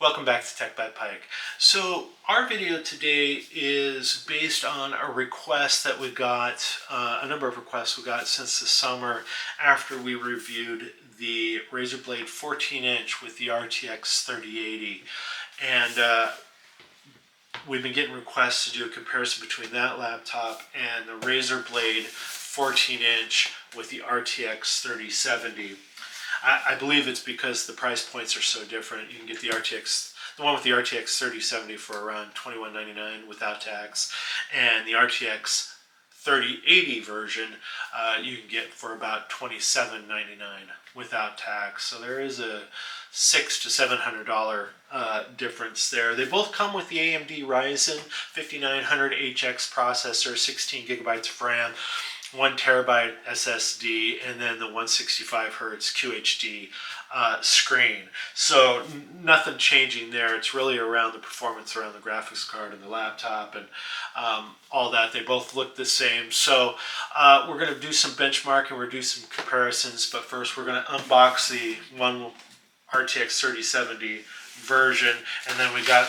Welcome back to Tech by Pike. So our video today is based on a request that we got, a number of requests we got since the summer after we reviewed the Razer Blade 14-inch with the RTX 3080. And we've been getting requests to do a comparison between that laptop and the Razer Blade 14-inch with the RTX 3070. I believe it's because the price points are so different. You can get the one with the RTX 3070 for around $21.99 without tax, and the RTX 3080 version you can get for about $27.99 without tax. So there is a $600 to $700 difference there. They both come with the AMD Ryzen 5900HX processor, 16 gigabytes of RAM, 1 terabyte SSD, and then the 165 hertz QHD screen. So nothing changing there. It's really around the performance around the graphics card and the laptop and all that. They both look the same. So we're going to do some benchmarking, we're going to do some comparisons, but first we're going to unbox the one RTX 3070 version, and then we got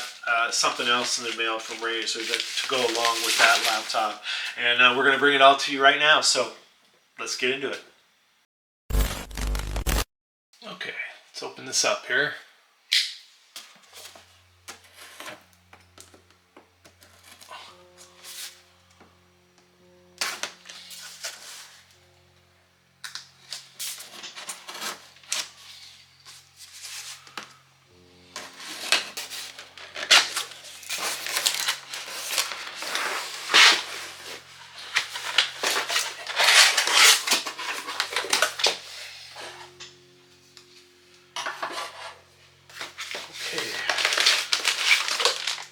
something else in the mail from Razer to go along with that laptop, and we're going to bring it all to you right now, so let's get into it. Okay, let's open this up here.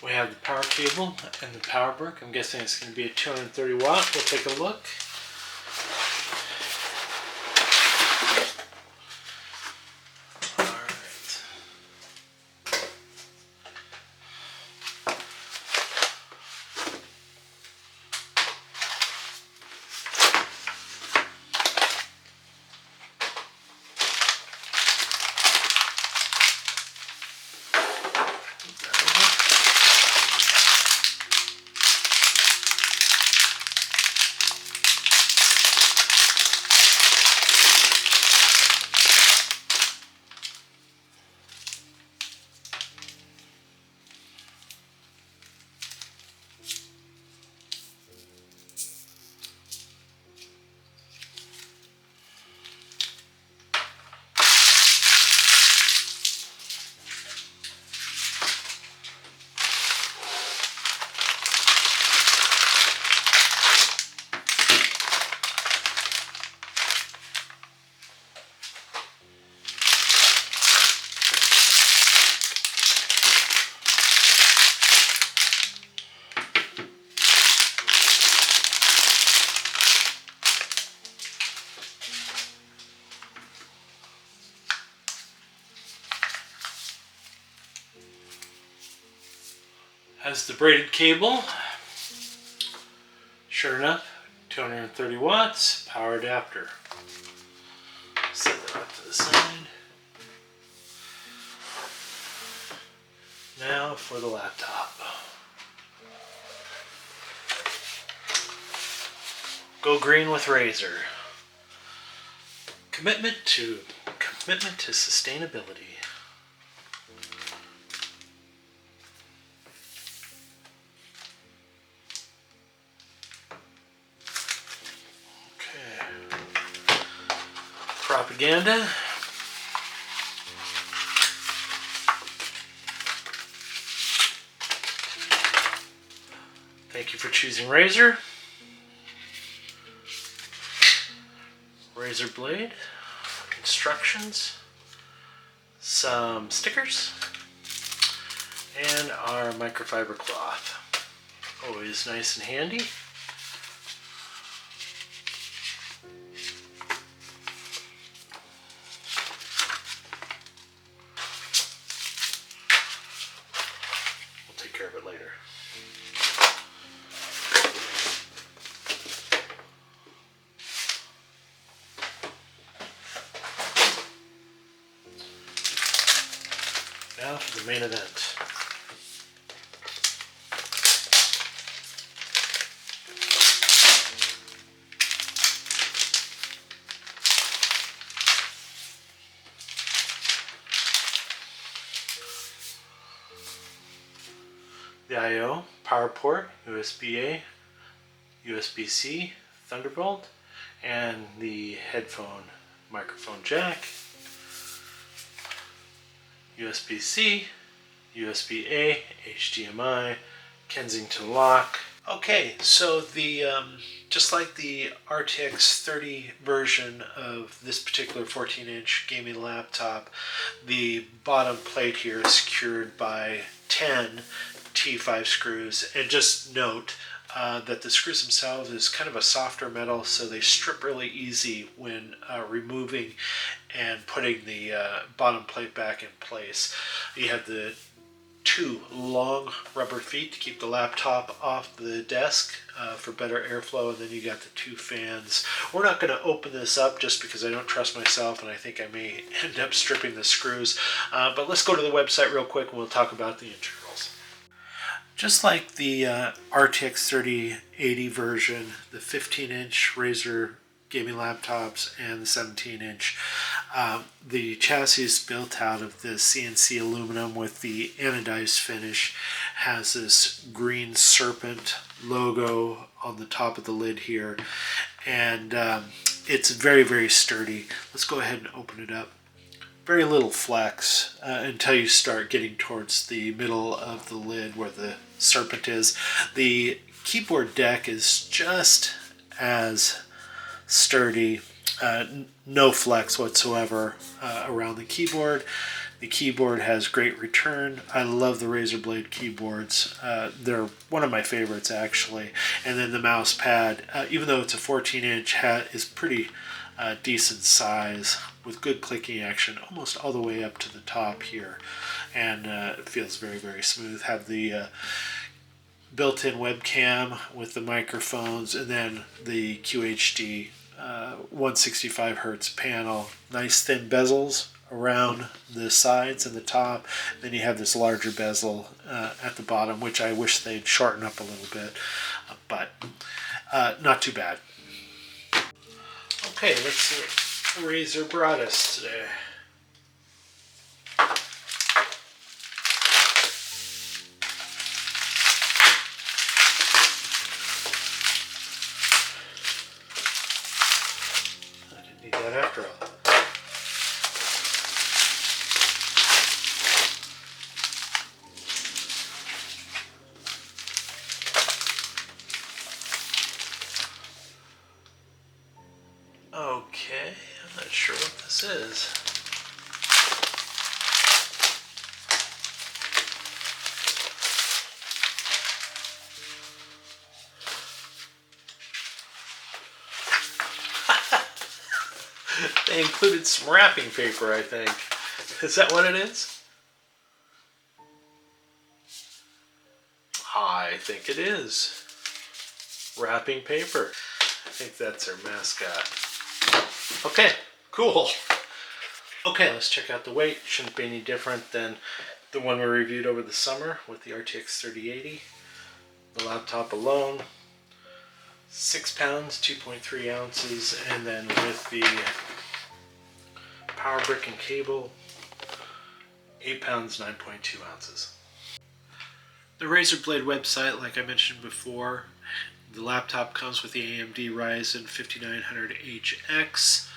We have the power cable and the power brick. I'm guessing it's going to be a 230 watt. We'll take a look. Has the braided cable. Sure enough, 230 watts, power adapter. Set that off to the side. Now for the laptop. Go green with Razer. Commitment to sustainability. Propaganda. Thank you for choosing Razer. Razer Blade. Instructions. Some stickers. And our microfiber cloth. Always nice and handy. Take care of it later. Now the main event. The I/O, power port, USB-A, USB-C, Thunderbolt, and the headphone microphone jack, USB-C, USB-A, HDMI, Kensington lock. Okay, so the just like the RTX 30 version of this particular 14-inch gaming laptop, the bottom plate here is secured by 10 T5 screws. And just note that the screws themselves is kind of a softer metal, so they strip really easy when removing and putting the bottom plate back in place. You have the 2 long rubber feet to keep the laptop off the desk for better airflow, and then you got the 2 fans. We're not going to open this up just because I don't trust myself and I think I may end up stripping the screws, but let's go to the website real quick and we'll talk about the internals. Just like the RTX 3080 version, the 15-inch Razer gaming laptops and the 17-inch, the chassis is built out of the CNC aluminum with the anodized finish, has this green serpent logo on the top of the lid here, and it's very, very sturdy. Let's go ahead and open it up. Very little flex until you start getting towards the middle of the lid where the serpent is. The keyboard deck is just as sturdy, no flex whatsoever around the keyboard. The keyboard has great return. I love the Razer Blade keyboards. They're one of my favorites, actually. And then the mouse pad, even though it's a 14-inch, is pretty decent size with good clicking action almost all the way up to the top here, and it feels very, very smooth. Have the built-in webcam with the microphones, and then the QHD 165 hertz panel. Nice thin bezels around the sides and the top. Then you have this larger bezel at the bottom, which I wish they'd shorten up a little bit, but not too bad. Okay, let's see what Razer brought us today. I didn't need that after all. Okay, I'm not sure what this is. They included some wrapping paper, I think. Is that what it is? I think it is. Wrapping paper. I think that's our mascot. Okay, cool. Okay, let's check out the weight. Shouldn't be any different than the one we reviewed over the summer with the RTX 3080. The laptop alone, 6 pounds, 2.3 ounces, and then with the power brick and cable, 8 pounds, 9.2 ounces. The Razer Blade website, like I mentioned before, the laptop comes with the AMD Ryzen 5900HX.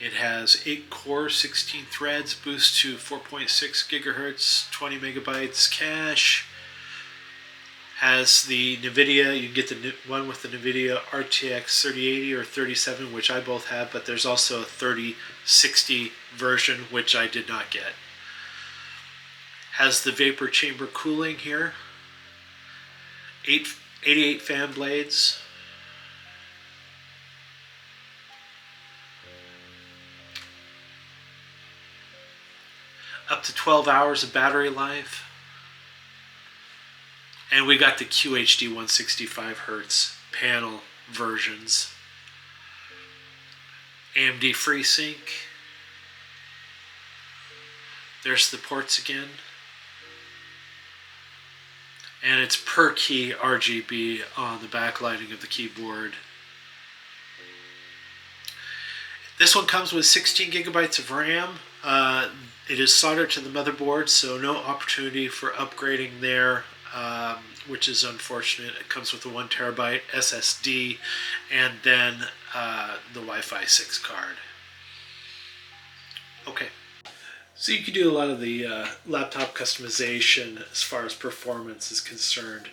It has 8 cores, 16 threads, boost to 4.6 gigahertz, 20 megabytes cache. Has the Nvidia, you can get the one with the Nvidia RTX 3080 or 3070, which I both have, but there's also a 3060 version, which I did not get. Has the vapor chamber cooling here. 88 fan blades. Up to 12 hours of battery life. And we got the QHD 165 hertz panel versions. AMD FreeSync. There's the ports again. And it's per key RGB on the backlighting of the keyboard. This one comes with 16 gigabytes of RAM. It is soldered to the motherboard, so no opportunity for upgrading there, which is unfortunate. It comes with a 1 terabyte SSD and then the Wi-Fi 6 card. Okay. So you can do a lot of the laptop customization as far as performance is concerned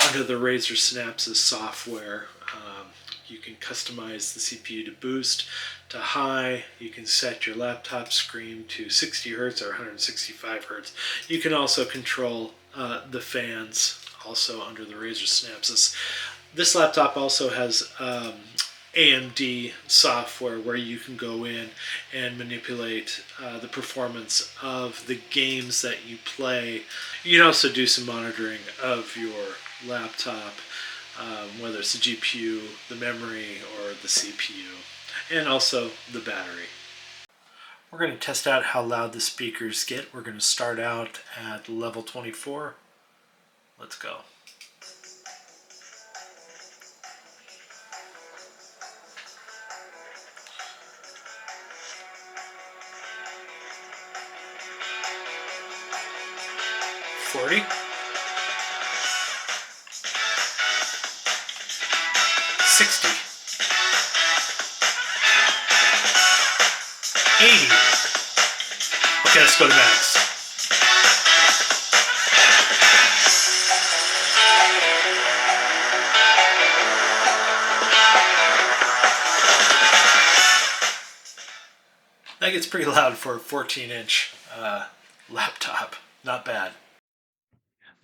under the Razer Synapses software. You can customize the CPU to boost to high. You can set your laptop screen to 60 Hz or 165 Hz. You can also control the fans also under the Razer Synapses. This laptop also has AMD software where you can go in and manipulate the performance of the games that you play. You can also do some monitoring of your laptop, whether it's the GPU, the memory, or the CPU, and also the battery. We're going to test out how loud the speakers get. We're going to start out at level 24. Let's go. $40. 60. 80. Okay, let's go to max. That gets pretty loud for a 14-inch laptop. Not bad.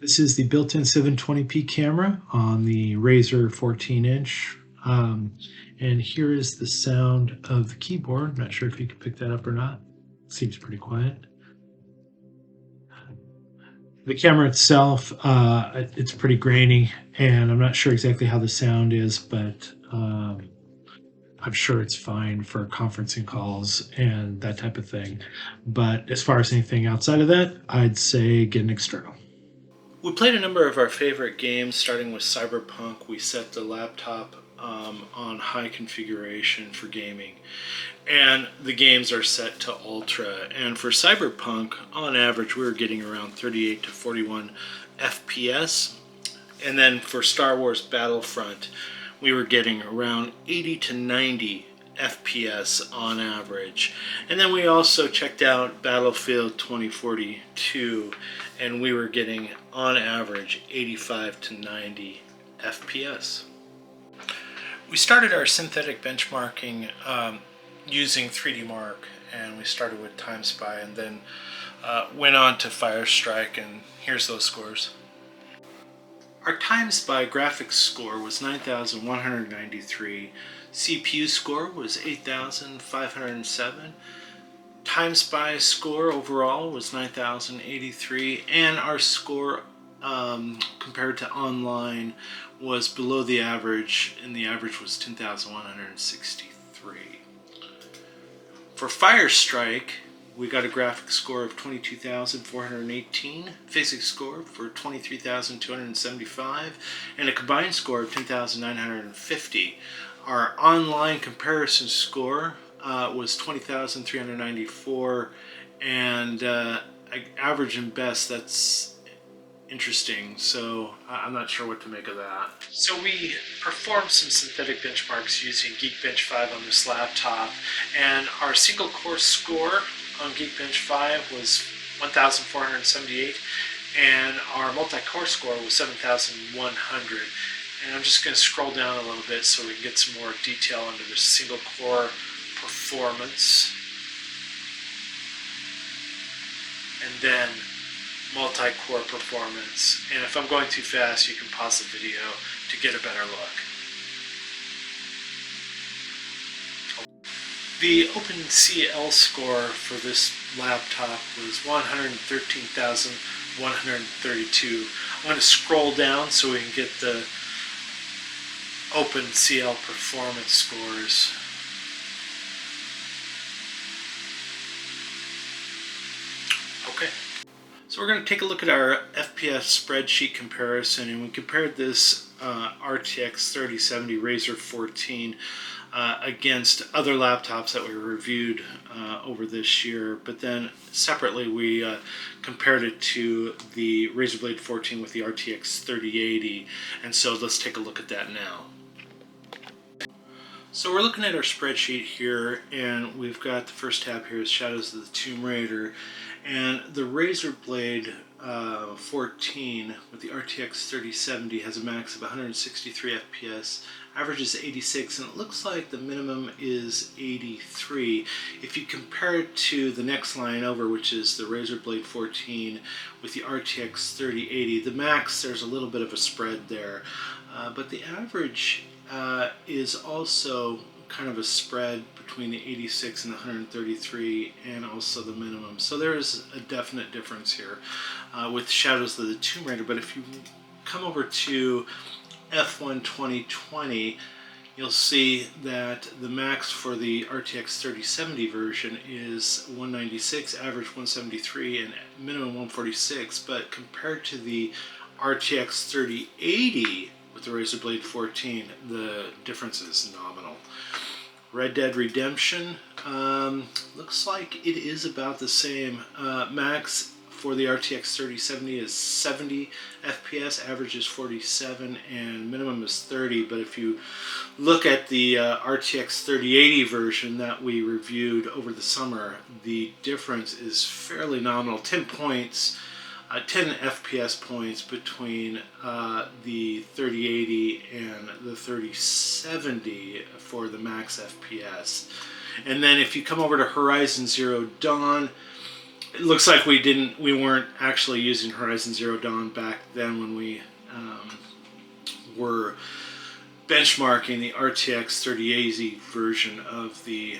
This is the built-in 720p camera on the Razer 14-inch. And here is the sound of the keyboard. Not sure if you can pick that up or not. Seems pretty quiet. The camera itself, it's pretty grainy, and I'm not sure exactly how the sound is, but I'm sure it's fine for conferencing calls and that type of thing. But as far as anything outside of that, I'd say get an external. We played a number of our favorite games, starting with Cyberpunk. We set the laptop on high configuration for gaming, and the games are set to ultra. And for Cyberpunk, on average, we were getting around 38 to 41 FPS. And then for Star Wars Battlefront, we were getting around 80 to 90 FPS on average. And then we also checked out Battlefield 2042, and we were getting on average 85 to 90 FPS. We started our synthetic benchmarking using 3D Mark, and we started with TimeSpy and then went on to Firestrike, and here's those scores. Our TimeSpy graphics score was 9,193, CPU score was 8,507, TimeSpy score overall was 9,083, and our score compared to online was below the average, and the average was 10,163. For Firestrike, we got a graphics score of 22,418, physics score for 23,275, and a combined score of 10,950. Our online comparison score was 20,394, and average and best, that's interesting, so I'm not sure what to make of that. So we performed some synthetic benchmarks using Geekbench 5 on this laptop, and our single core score on Geekbench 5 was 1,478, and our multi-core score was 7,100. And I'm just going to scroll down a little bit so we can get some more detail into the single core performance. And then multi-core performance. And if I'm going too fast, you can pause the video to get a better look. The OpenCL score for this laptop was 113,132. I'm going to scroll down so we can get the OpenCL performance scores. So we're going to take a look at our FPS spreadsheet comparison, and we compared this RTX 3070 Razer 14 against other laptops that we reviewed over this year, but then separately we compared it to the Razer Blade 14 with the RTX 3080, and so let's take a look at that now. So we're looking at our spreadsheet here, and we've got the first tab here is Shadows of the Tomb Raider, and the Razer Blade 14 with the RTX 3070 has a max of 163 FPS, average is 86, and it looks like the minimum is 83. If you compare it to the next line over, which is the Razer Blade 14 with the RTX 3080, the max, there's a little bit of a spread there, but the average is also kind of a spread between the 86 and the 133, and also the minimum. So there is a definite difference here with Shadows of the Tomb Raider. But if you come over to F1 2020, you'll see that the max for the RTX 3070 version is 196, average 173, and minimum 146. But compared to the RTX 3080 with the Razer Blade 14, the difference is nominal. Red Dead Redemption looks like it is about the same. Max for the RTX 3070 is 70 FPS, average is 47, and minimum is 30. But if you look at the RTX 3080 version that we reviewed over the summer, the difference is fairly nominal. 10 points. 10 FPS points between the 3080 and the 3070 for the max FPS. And then if you come over to Horizon Zero Dawn, it looks like we weren't actually using Horizon Zero Dawn back then when we were benchmarking the RTX 3080 version of the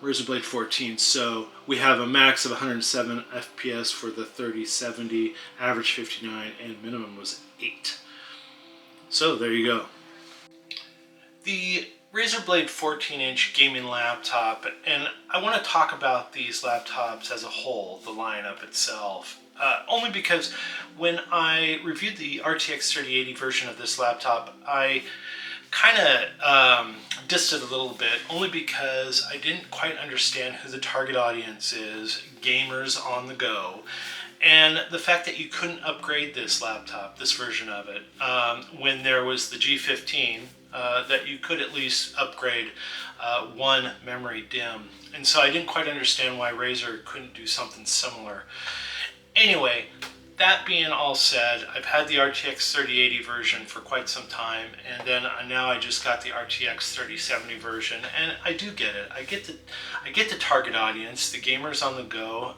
Razer Blade 14. So we have a max of 107 FPS for the 3070, average 59, and minimum was 8. So there you go. The Razer Blade 14-inch gaming laptop, and I want to talk about these laptops as a whole, the lineup itself. Only because when I reviewed the RTX 3080 version of this laptop, I kind of dissed it a little bit, only because I didn't quite understand who the target audience is, gamers on the go, and the fact that you couldn't upgrade this laptop, this version of it, when there was the G15, that you could at least upgrade one memory DIMM. And so I didn't quite understand why Razer couldn't do something similar. Anyway, that being all said, I've had the RTX 3080 version for quite some time, and then now I just got the RTX 3070 version, and I do get it. I get the target audience, the gamers on the go,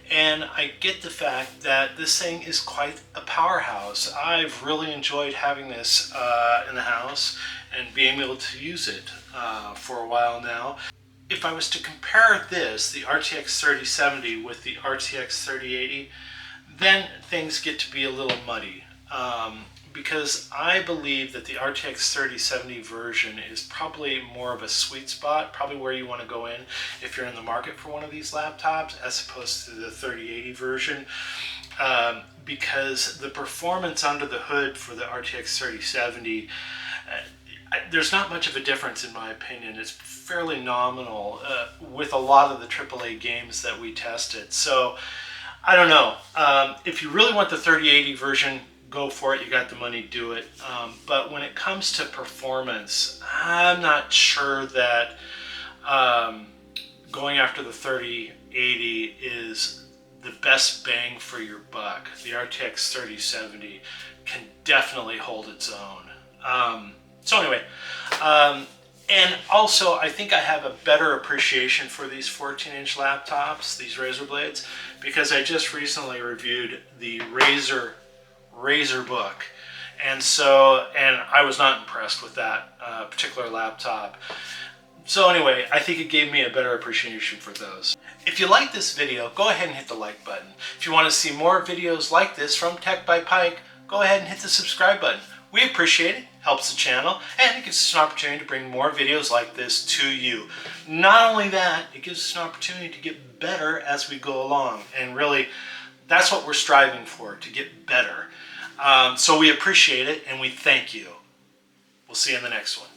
and I get the fact that this thing is quite a powerhouse. I've really enjoyed having this in the house and being able to use it for a while now. If I was to compare this, the RTX 3070, with the RTX 3080, then things get to be a little muddy, because I believe that the RTX 3070 version is probably more of a sweet spot, probably where you want to go in if you're in the market for one of these laptops, as opposed to the 3080 version, because the performance under the hood for the RTX 3070, there's not much of a difference in my opinion. It's fairly nominal with a lot of the AAA games that we tested. So I don't know. If you really want the 3080 version, go for it. You got the money, do it. But when it comes to performance, I'm not sure that going after the 3080 is the best bang for your buck. The RTX 3070 can definitely hold its own. So anyway, and also I think I have a better appreciation for these 14-inch laptops, these Razer Blades, because I just recently reviewed the Razer Book, and I was not impressed with that particular laptop. So anyway, I think it gave me a better appreciation for those. If you like this video, go ahead and hit the like button. If you want to see more videos like this from Tech by Pike, go ahead and hit the subscribe button. We appreciate it, helps the channel, and it gives us an opportunity to bring more videos like this to you. Not only that, it gives us an opportunity to get better as we go along, and really That's what we're striving for, to get better. So we appreciate it and we thank you. We'll see you in the next one.